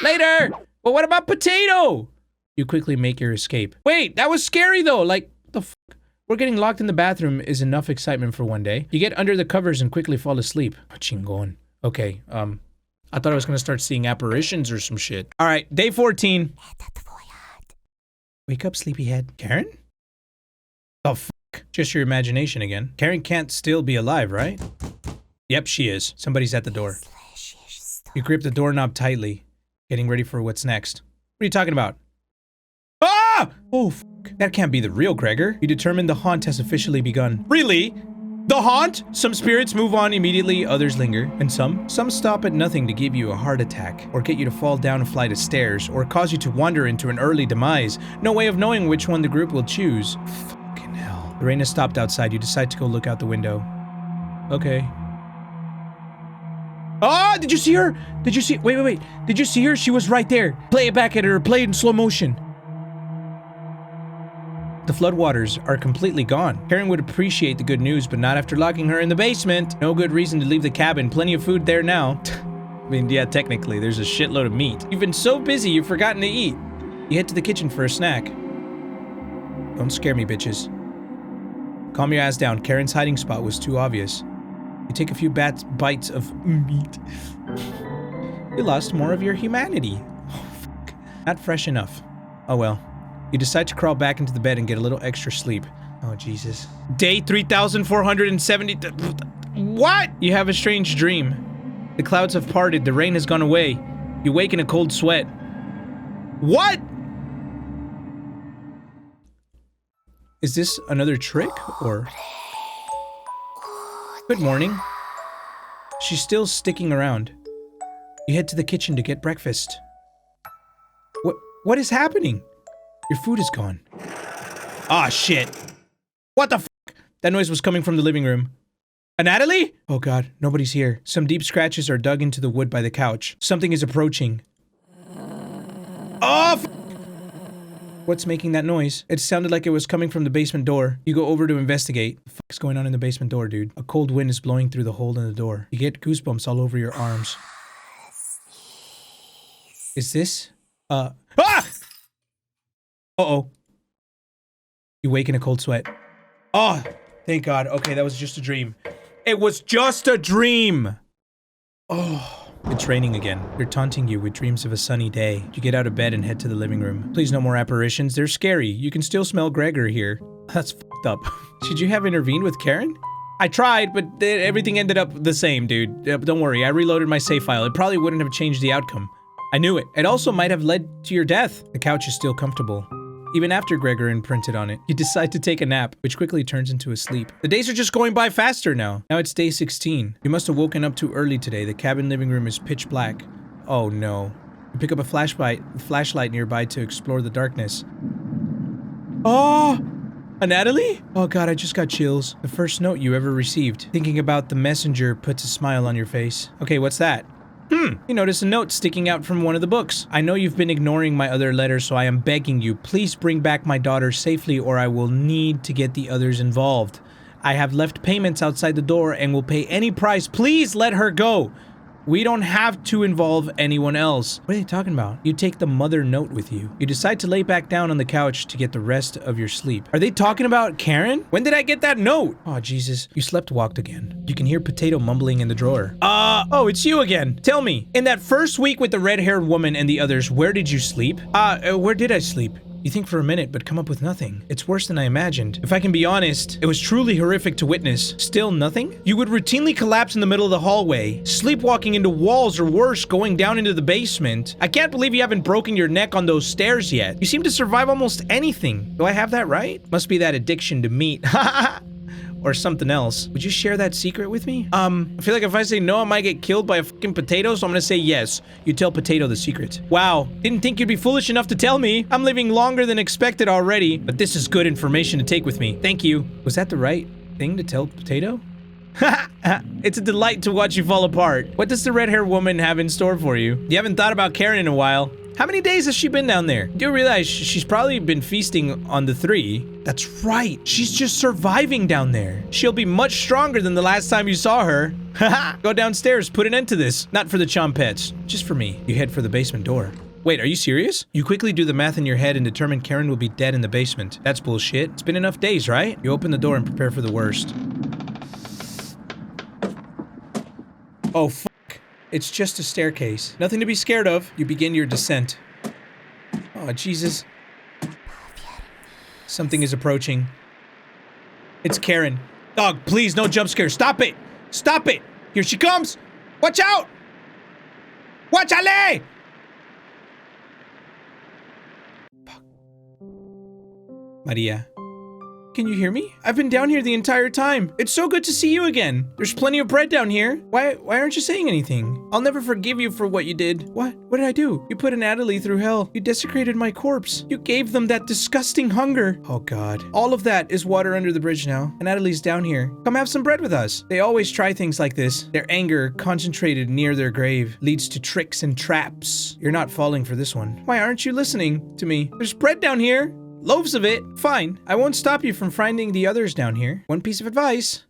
Later. But what about Potato? You quickly make your escape. Wait, that was scary though. Like, the fuck? We're getting locked in the bathroom is enough excitement for one day. You get under the covers and quickly fall asleep. Chingon. Okay, I thought I was gonna start seeing apparitions or some shit. All right, day 14. Wake up, sleepyhead. Karen? Oh, fuck. Just your imagination again. Karen can't still be alive, right? Yep, she is. Somebody's at the door. You grip the doorknob tightly, getting ready for what's next. What are you talking about? Ah! Oh, fuck. That can't be the real Gregor. You determine the haunt has officially begun. Really? The haunt? Some spirits move on immediately, others linger, and some stop at nothing to give you a heart attack, or get you to fall down a flight of stairs, or cause you to wander into an early demise. No way of knowing which one the group will choose. Fucking hell. The rain has stopped outside. You decide to go look out the window. Okay. Ah, did you see her? Did you see? Wait. Did you see her? She was right there. Play it back at her. Play it in slow motion. The floodwaters are completely gone. Karen would appreciate the good news, but not after locking her in the basement. No good reason to leave the cabin. Plenty of food there now. I mean, yeah, technically, there's a shitload of meat. You've been so busy, you've forgotten to eat. You head to the kitchen for a snack. Don't scare me, bitches. Calm your ass down. Karen's hiding spot was too obvious. You take a few bites of meat. You lost more of your humanity. Oh, fuck. Not fresh enough. Oh well. You decide to crawl back into the bed and get a little extra sleep. Oh, Jesus. Day 3,470... What? You have a strange dream. The clouds have parted. The rain has gone away. You wake in a cold sweat. What? Is this another trick, or... Good morning. She's still sticking around. You head to the kitchen to get breakfast. What is happening? Your food is gone. Ah, shit. What the fuck? That noise was coming from the living room. Natalie? Oh god, nobody's here. Some deep scratches are dug into the wood by the couch. Something is approaching. Oh, what's making that noise? It sounded like it was coming from the basement door. You go over to investigate. What the fuck's going on in the basement door, dude? A cold wind is blowing through the hole in the door. You get goosebumps all over your arms. Is this? Ah! Uh-oh. You wake in a cold sweat. Oh, thank God. Okay, that was just a dream. It was just a dream! Oh, it's raining again. They're taunting you with dreams of a sunny day. You get out of bed and head to the living room. Please, no more apparitions. They're scary. You can still smell Gregor here. That's fucked up. Should you have intervened with Karen? I tried, but everything ended up the same, dude. Don't worry, I reloaded my save file. It probably wouldn't have changed the outcome. I knew it. It also might have led to your death. The couch is still comfortable. Even after Gregor imprinted on it, you decide to take a nap, which quickly turns into a sleep. The days are just going by faster now. Now it's day 16. You must have woken up too early today. The cabin living room is pitch black. Oh no. You pick up a flashlight nearby to explore the darkness. Oh! A Natalie? Oh god, I just got chills. The first note you ever received. Thinking about the messenger puts a smile on your face. Okay, what's that? You notice a note sticking out from one of the books. I know you've been ignoring my other letters, so I am begging you, please bring back my daughter safely or I will need to get the others involved. I have left payments outside the door and will pay any price. Please let her go. We don't have to involve anyone else. What are they talking about? You take the mother note with you. You decide to lay back down on the couch to get the rest of your sleep. Are they talking about Karen? When did I get that note? Oh, Jesus. You walked again. You can hear Potato mumbling in the drawer. Oh, it's you again. Tell me, in that first week with the red-haired woman and the others, where did you sleep? Where did I sleep? You think for a minute, but come up with nothing. It's worse than I imagined. If I can be honest, it was truly horrific to witness. Still nothing? You would routinely collapse in the middle of the hallway, sleepwalking into walls or worse, going down into the basement. I can't believe you haven't broken your neck on those stairs yet. You seem to survive almost anything. Do I have that right? Must be that addiction to meat. Or something else. Would you share that secret with me? I feel like if I say no, I might get killed by a fucking potato, so I'm gonna say yes. You tell Potato the secret. Wow, didn't think you'd be foolish enough to tell me. I'm living longer than expected already, but this is good information to take with me. Thank you. Was that the right thing to tell Potato? It's a delight to watch you fall apart. What does the red-haired woman have in store for you? You haven't thought about Karen in a while. How many days has she been down there? Do you realize she's probably been feasting on the 3? That's right. She's just surviving down there. She'll be much stronger than the last time you saw her. Haha. Go downstairs, put an end to this. Not for the Chompets, just for me. You head for the basement door. Wait, are you serious? You quickly do the math in your head and determine Karen will be dead in the basement. That's bullshit. It's been enough days, right? You open the door and prepare for the worst. Oh, fuck. It's just a staircase. Nothing to be scared of. You begin your descent. Oh, Jesus. Something is approaching. It's Karen. Dog, please, no jump scare. Stop it! Stop it! Here she comes! Watch out! Watch out! Fuck. Maria. Can you hear me? I've been down here the entire time. It's so good to see you again. There's plenty of bread down here. Why aren't you saying anything? I'll never forgive you for what you did. What? What did I do? You put an Natalie through hell. You desecrated my corpse. You gave them that disgusting hunger. Oh God. All of that is water under the bridge now. And Natalie's down here. Come have some bread with us. They always try things like this. Their anger, concentrated near their grave, leads to tricks and traps. You're not falling for this one. Why aren't you listening to me? There's bread down here. loaves of it, fine. I won't stop you from finding the others down here. One piece of advice.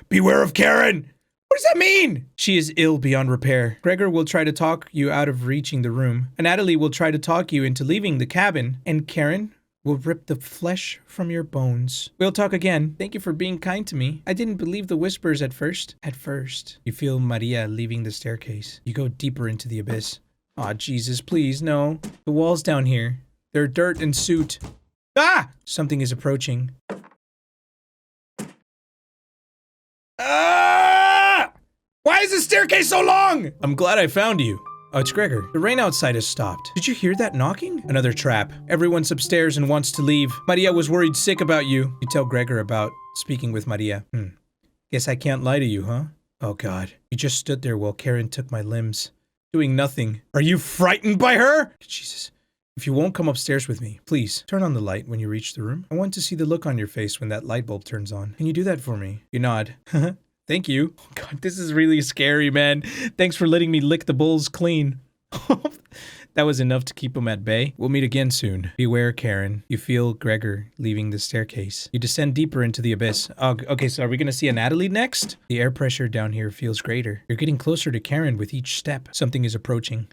Beware of Karen! What does that mean? She is ill beyond repair. Gregor will try to talk you out of reaching the room. And Natalie will try to talk you into leaving the cabin. And Karen will rip the flesh from your bones. We'll talk again. Thank you for being kind to me. I didn't believe the whispers at first. You feel Maria leaving the staircase. You go deeper into the abyss. Aw, Jesus, please, no. The walls down here. They're dirt and soot. Ah! Something is approaching. Ah! Why is the staircase so long? I'm glad I found you. Oh, it's Gregor. The rain outside has stopped. Did you hear that knocking? Another trap. Everyone's upstairs and wants to leave. Maria was worried sick about you. You tell Gregor about speaking with Maria. Guess I can't lie to you, huh? Oh, God. You just stood there while Karen took my limbs. Doing nothing. Are you frightened by her? Jesus. If you won't come upstairs with me, please turn on the light when you reach the room. I want to see the look on your face when that light bulb turns on. Can you do that for me? You nod. Thank you. Oh God, this is really scary, man. Thanks for letting me lick the bowls clean. That was enough to keep him at bay. We'll meet again soon. Beware, Karen. You feel Gregor leaving the staircase. You descend deeper into the abyss. Oh, okay, so are we gonna see a Natalie next? The air pressure down here feels greater. You're getting closer to Karen with each step. Something is approaching.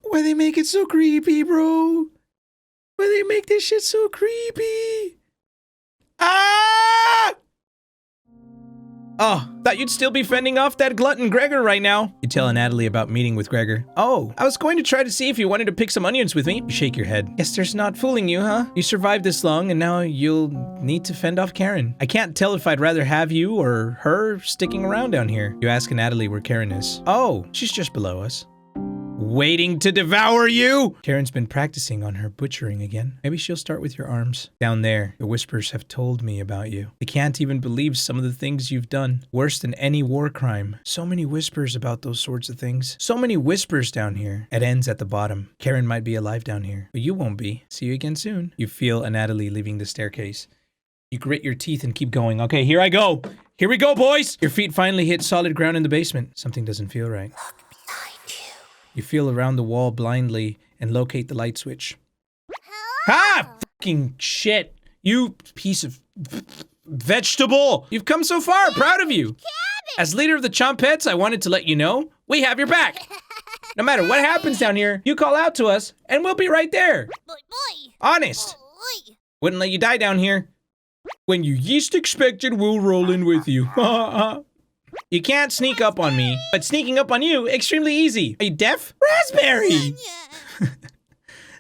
Why they make it so creepy, bro? Why they make this shit so creepy? Ah! Oh, thought you'd still be fending off that glutton Gregor right now. You tell Natalie about meeting with Gregor. Oh, I was going to try to see if you wanted to pick some onions with me. You shake your head. Guess there's not fooling you, huh? You survived this long and now you'll need to fend off Karen. I can't tell if I'd rather have you or her sticking around down here. You ask Natalie where Karen is. Oh, she's just below us. Waiting to devour you! Karen's been practicing on her butchering again. Maybe she'll start with your arms. Down there, the whispers have told me about you. They can't even believe some of the things you've done. Worse than any war crime. So many whispers about those sorts of things. So many whispers down here. It ends at the bottom. Karen might be alive down here, but you won't be. See you again soon. You feel Natalie leaving the staircase. You grit your teeth and keep going. Okay, here I go. Here we go, boys! Your feet finally hit solid ground in the basement. Something doesn't feel right. You feel around the wall blindly and locate the light switch. Ah! Fucking shit. You piece of vegetable. You've come so far. Proud of you. As leader of the Chompettes, I wanted to let you know we have your back. No matter what happens down here, you call out to us and we'll be right there. Honest. Wouldn't let you die down here. When you least expect it, we'll roll in with you. You can't sneak up on me, but sneaking up on you, extremely easy. Are you deaf? Raspberry!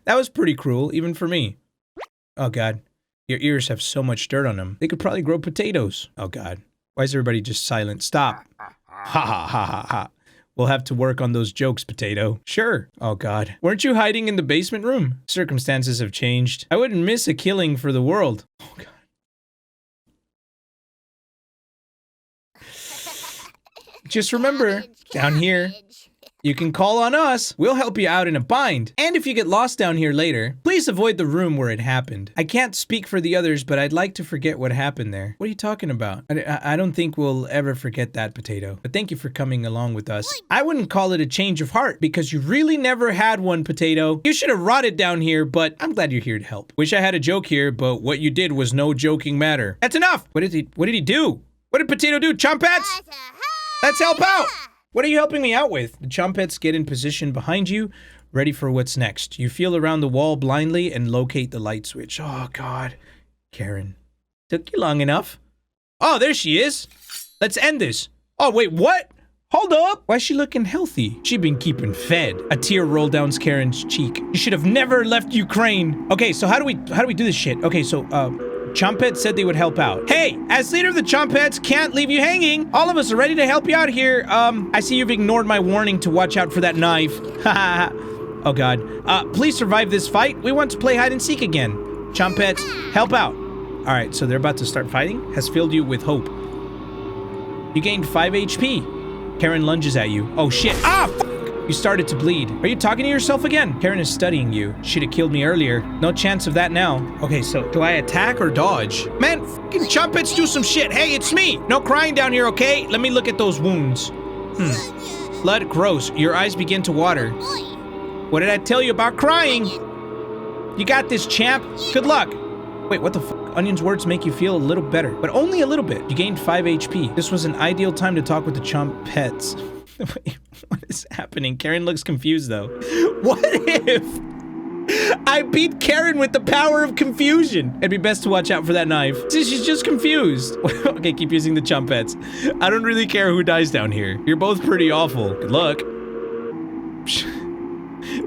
That was pretty cruel, even for me. Oh God, your ears have so much dirt on them. They could probably grow potatoes. Oh God, why is everybody just silent? Stop. Ha ha ha ha ha. We'll have to work on those jokes, Potato. Sure. Oh God, weren't you hiding in the basement room? Circumstances have changed. I wouldn't miss a killing for the world. Oh God. Just remember, down here, you can call on us. We'll help you out in a bind. And if you get lost down here later, please avoid the room where it happened. I can't speak for the others, but I'd like to forget what happened there. What are you talking about? I don't think we'll ever forget that, Potato. But thank you for coming along with us. I wouldn't call it a change of heart because you really never had one, Potato. You should have rotted down here, but I'm glad you're here to help. Wish I had a joke here, but what you did was no joking matter. That's enough. What did he do? What did Potato do? Chompets? Let's help out! What are you helping me out with? The Chompets get in position behind you, ready for what's next. You feel around the wall blindly and locate the light switch. Oh, God. Karen. Took you long enough. Oh, there she is. Let's end this. Oh, wait, what? Hold up. Why is she looking healthy? She been keeping fed. A tear rolled down Karen's cheek. You should have never left Ukraine. Okay, so how do we do this shit? Okay, so, Chompets said they would help out. Hey, as leader of the Chompets, can't leave you hanging. All of us are ready to help you out here. I see you've ignored my warning to watch out for that knife. Oh God. Please survive this fight. We want to play hide and seek again. Chompets, help out. All right, so they're about to start fighting. Has filled you with hope. You gained 5 HP. Karen lunges at you. Oh shit. Ah, fuck. You started to bleed. Are you talking to yourself again? Karen is studying you. She'd have killed me earlier. No chance of that now. Okay, so do I attack or dodge? Man, fucking Chompets do some shit. Hey, it's me. No crying down here, okay? Let me look at those wounds. Blood, gross. Your eyes begin to water. Oi. What did I tell you about crying? You got this, champ. Good luck. Wait, what the f? Onion's words make you feel a little better, but only a little bit. You gained 5 HP. This was an ideal time to talk with the Chompettes. Wait, what is happening? Karen looks confused, though. What if I beat Karen with the power of confusion? It'd be best to watch out for that knife. See, she's just confused. Okay, keep using the Chompettes. I don't really care who dies down here. You're both pretty awful. Good luck.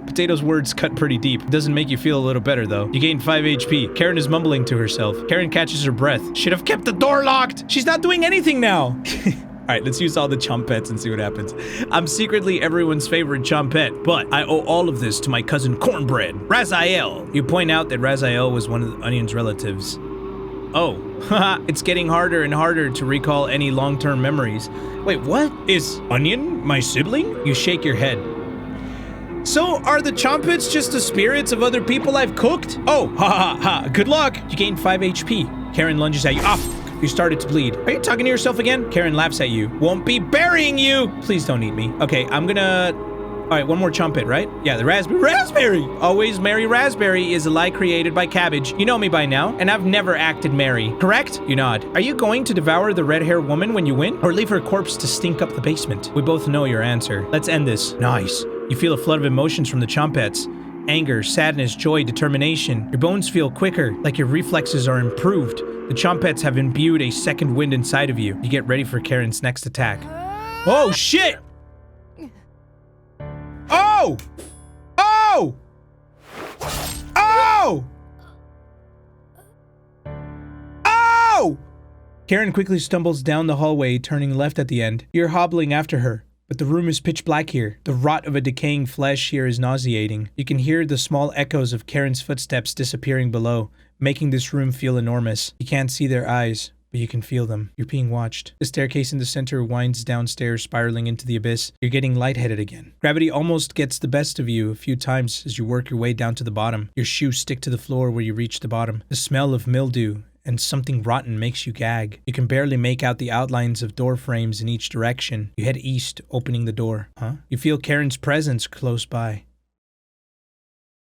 Potato's words cut pretty deep. It doesn't make you feel a little better, though. You gained 5 HP. Karen is mumbling to herself. Karen catches her breath. Should have kept the door locked. She's not doing anything now. All right, let's use all the Chompettes and see what happens. I'm secretly everyone's favorite Chompette, but I owe all of this to my cousin Cornbread, Raziel. You point out that Raziel was one of the Onion's relatives. Oh, haha, it's getting harder and harder to recall any long-term memories. Wait, what? Is Onion my sibling? You shake your head. So, are the Chompettes just the spirits of other people I've cooked? Oh, ha ha ha, good luck. You gained 5 HP. Karen lunges at you. Ah, you started to bleed. Are you talking to yourself again? Karen laughs at you. Won't be burying you. Please don't eat me. Okay, I'm gonna... All right, one more Chompette, right? Yeah, the raspberry. Raspberry! Always Mary Raspberry is a lie created by Cabbage. You know me by now, and I've never acted Mary. Correct? You nod. Are you going to devour the red-haired woman when you win? Or leave her corpse to stink up the basement? We both know your answer. Let's end this. Nice. You feel a flood of emotions from the Chompettes. Anger, sadness, joy, determination. Your bones feel quicker, like your reflexes are improved. The Chompettes have imbued a second wind inside of you. You get ready for Karen's next attack. Oh, shit! Oh! Oh! Oh! Oh! Karen quickly stumbles down the hallway, turning left at the end. You're hobbling after her. But the room is pitch black here. The rot of a decaying flesh here is nauseating. You can hear the small echoes of Karen's footsteps disappearing below, making this room feel enormous. You can't see their eyes, but you can feel them. You're being watched. The staircase in the center winds downstairs, spiraling into the abyss. You're getting lightheaded again. Gravity almost gets the best of you a few times as you work your way down to the bottom. Your shoes stick to the floor where you reach the bottom. The smell of mildew and something rotten makes you gag. You can barely make out the outlines of door frames in each direction. You head east, opening the door. Huh? You feel Karen's presence close by.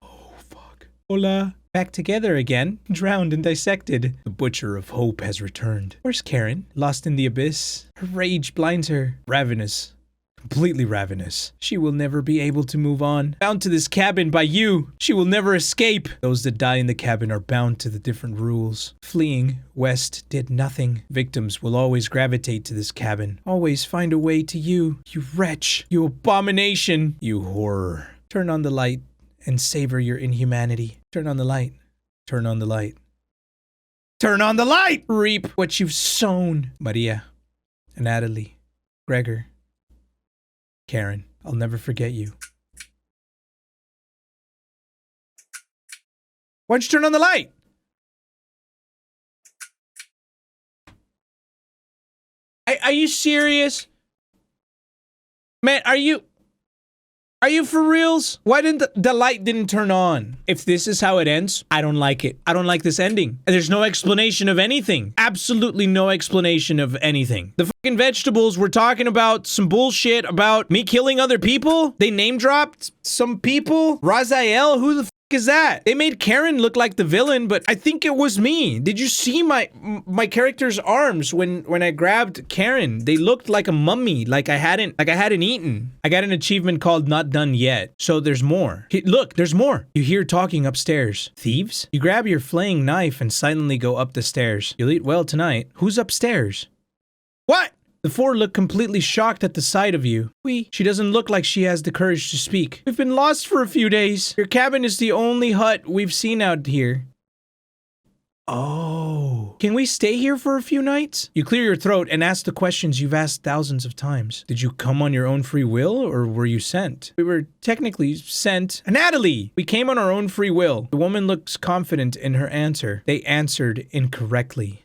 Oh, fuck. Hola. Back together again, drowned and dissected. The Butcher of Hope has returned. Where's Karen? Lost in the abyss? Her rage blinds her. Ravenous. Completely ravenous. She will never be able to move on. Bound to this cabin by you. She will never escape. Those that die in the cabin are bound to the different rules. Fleeing west did nothing. Victims will always gravitate to this cabin. Always find a way to you. You wretch. You abomination. You horror. Turn on the light and savor your inhumanity. Turn on the light. Turn on the light. Turn on the light! Reap what you've sown. Maria. Natalie. Gregor. Karen, I'll never forget you. Why don't you turn on the light? Are you serious? Man, are you for reals? Why didn't the light didn't turn on? If this is how it ends, I don't like it. I don't like this ending. There's no explanation of anything. Absolutely no explanation of anything. The fucking vegetables were talking about some bullshit about me killing other people. They name dropped some people. Raziel, who the fuck is that? They made Karen look like the villain, but I think it was me. Did you see my character's arms when I grabbed Karen? They looked like a mummy, like I hadn't eaten. I got an achievement called Not Done Yet. So there's more. Look, there's more. You hear talking upstairs. Thieves? You grab your flaying knife and silently go up the stairs. You'll eat well tonight. Who's upstairs? What? The four look completely shocked at the sight of you. She doesn't look like she has the courage to speak. We've been lost for a few days. Your cabin is the only hut we've seen out here. Oh. Can we stay here for a few nights? You clear your throat and ask the questions you've asked thousands of times. Did you come on your own free will, or were you sent? We were technically sent. Natalie! We came on our own free will. The woman looks confident in her answer. They answered incorrectly.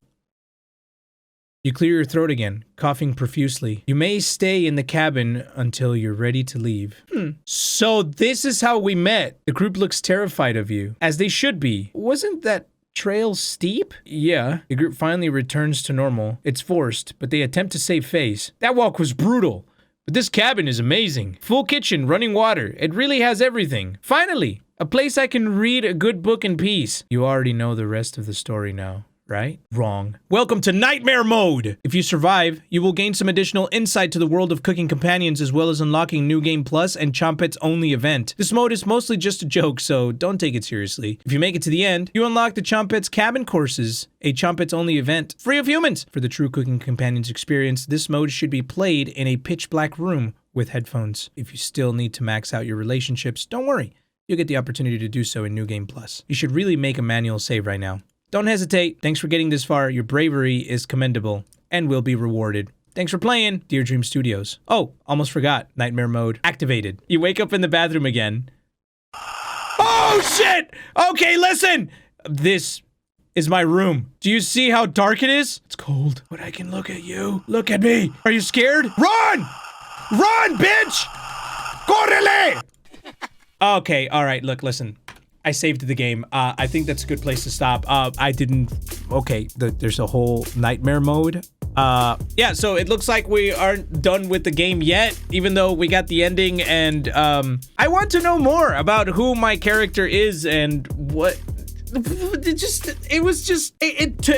You clear your throat again, coughing profusely. You may stay in the cabin until you're ready to leave. So this is how we met. The group looks terrified of you, as they should be. Wasn't that trail steep? Yeah. The group finally returns to normal. It's forced, but they attempt to save face. That walk was brutal. But this cabin is amazing. Full kitchen, running water. It really has everything. Finally, a place I can read a good book in peace. You already know the rest of the story now, right? Wrong. Welcome to Nightmare Mode! If you survive, you will gain some additional insight to the world of cooking companions as well as unlocking New Game Plus and Chompet's only event. This mode is mostly just a joke, so don't take it seriously. If you make it to the end, you unlock the Chompet's Cabin Courses, a Chompet's only event, free of humans! For the true cooking companions experience, this mode should be played in a pitch black room with headphones. If you still need to max out your relationships, don't worry. You'll get the opportunity to do so in New Game Plus. You should really make a manual save right now. Don't hesitate. Thanks for getting this far. Your bravery is commendable and will be rewarded. Thanks for playing, Dear Dream Studios. Oh, almost forgot. Nightmare mode activated. You wake up in the bathroom again. Oh, shit! Okay, listen! This is my room. Do you see how dark it is? It's cold, but I can look at you. Look at me. Are you scared? Run! Run, bitch! Correle! Okay, all right, look, listen. I saved the game. I think that's a good place to stop. Okay, there's a whole nightmare mode. Yeah, so it looks like we aren't done with the game yet, even though we got the ending, and I want to know more about who my character is and what... It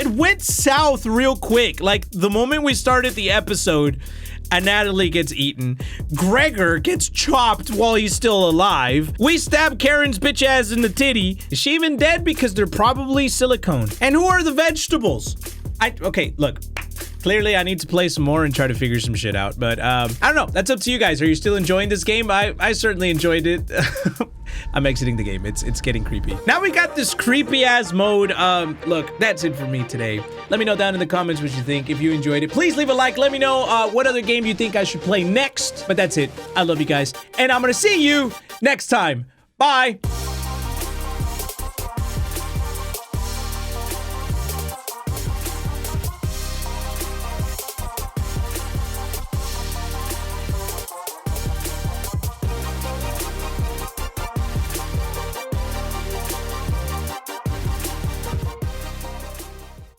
went south real quick. Like, the moment we started the episode... and Natalie gets eaten. Gregor gets chopped while he's still alive. We stab Karen's bitch ass in the titty. Is she even dead? Because they're probably silicone. And who are the vegetables? Okay, look. Clearly, I need to play some more and try to figure some shit out. But, I don't know. That's up to you guys. Are you still enjoying this game? I certainly enjoyed it. I'm exiting the game. It's getting creepy. Now we got this creepy ass mode. Look, that's it for me today. Let me know down in the comments what you think. If you enjoyed it, please leave a like. Let me know what other game you think I should play next. But that's it. I love you guys. And I'm gonna see you next time. Bye.